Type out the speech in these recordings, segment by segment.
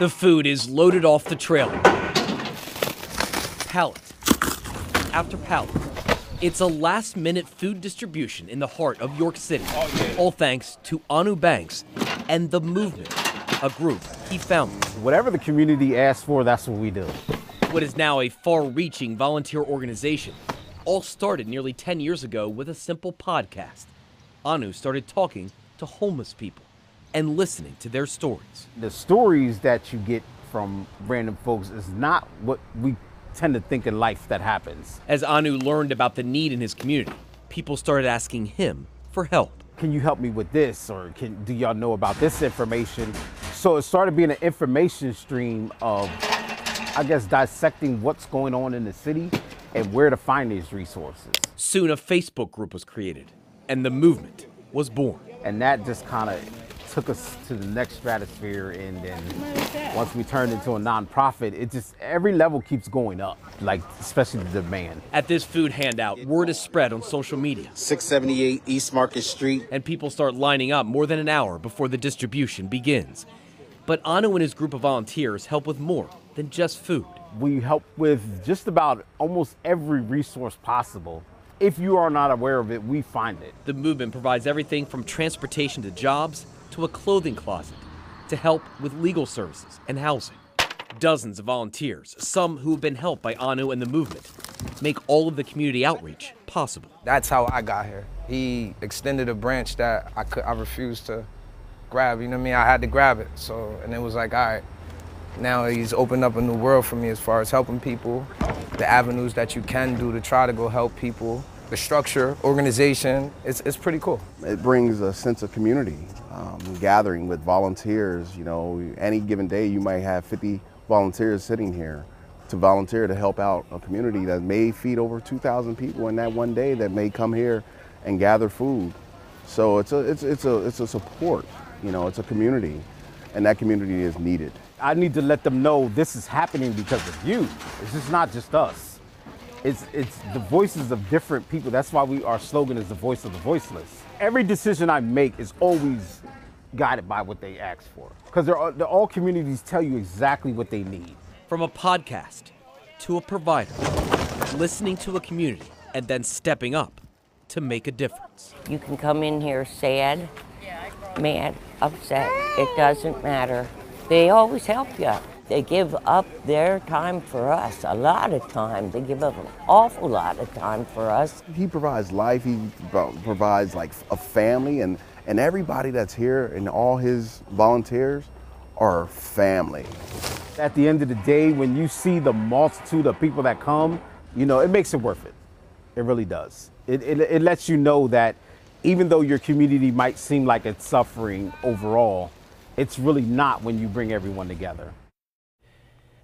The food is loaded off the trailer. Pallet after pallet. It's a last-minute food distribution in the heart of York City, all thanks to Anu Banks and The Movement, a group he founded. Whatever the community asks for, that's what we do. What is now a far-reaching volunteer organization, all started nearly 10 years ago with a simple podcast. Anu started talking to homeless people and listening to their stories. The stories that you get from random folks is not what we tend to think in life that happens. As Anu learned about the need in his community, people started asking him for help. Can you help me with this? Or do y'all know about this information? So it started being an information stream of, I guess, dissecting what's going on in the city and where to find these resources. Soon a Facebook group was created and The Movement was born. And that just kind of took us to the next stratosphere, and then once we turned into a nonprofit, it just, every level keeps going up, like especially the demand. At this food handout, word is spread on social media. 678 East Market Street. And people start lining up more than an hour before the distribution begins. But Anu and his group of volunteers help with more than just food. We help with just about almost every resource possible. If you are not aware of it, we find it. The Movement provides everything from transportation to jobs to a clothing closet to help with legal services and housing. Dozens of volunteers, some who have been helped by Anu and The Movement, make all of the community outreach possible. That's how I got here. He extended a branch that I refused to grab, you know what I mean? I had to grab it, and it was like, all right, now he's opened up a new world for me as far as helping people, the avenues that you can do to try to go help people, the structure, organization, it's pretty cool. It brings a sense of community, gathering with volunteers. You know, any given day you might have 50 volunteers sitting here to volunteer to help out a community that may feed over 2,000 people in that one day that may come here and gather food. So it's a support, you know, it's a community, and that community is needed. I need to let them know this is happening because of you. It's just not just us. It's the voices of different people. That's why our slogan is the voice of the voiceless. Every decision I make is always guided by what they ask for. Because all communities tell you exactly what they need. From a podcast to a provider, listening to a community and then stepping up to make a difference. You can come in here sad, mad, upset. It doesn't matter. They always help you. They give up their time for us, a lot of time. They give up an awful lot of time for us. He provides life, he provides like a family, and everybody that's here and all his volunteers are family. At the end of the day, when you see the multitude of people that come, you know, it makes it worth it. It really does. It lets you know that even though your community might seem like it's suffering overall, it's really not when you bring everyone together.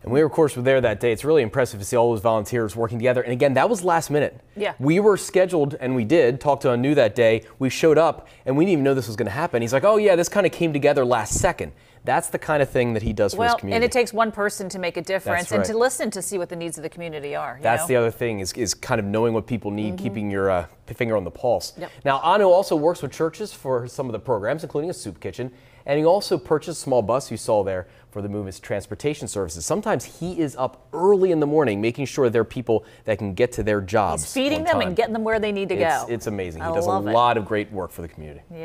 And we, of course, were there that day. It's really impressive to see all those volunteers working together. And again, that was last minute. Yeah. We were scheduled, and we did talk to Anu that day. We showed up, and we didn't even know this was going to happen. He's like, oh, yeah, this kind of came together last second. That's the kind of thing that he does for his community. And it takes one person to make a difference, and to listen to see what the needs of the community are. That's the other thing is kind of knowing what people need, keeping your finger on the pulse. Yep. Now, Anu also works with churches for some of the programs, including a soup kitchen. And he also purchased a small bus you saw there for the movement's transportation services. Sometimes he is up early in the morning making sure there are people that can get to their jobs. He's feeding them and getting them where they need to go. It's amazing. He I does a love it. lot of great work for the community. Yeah.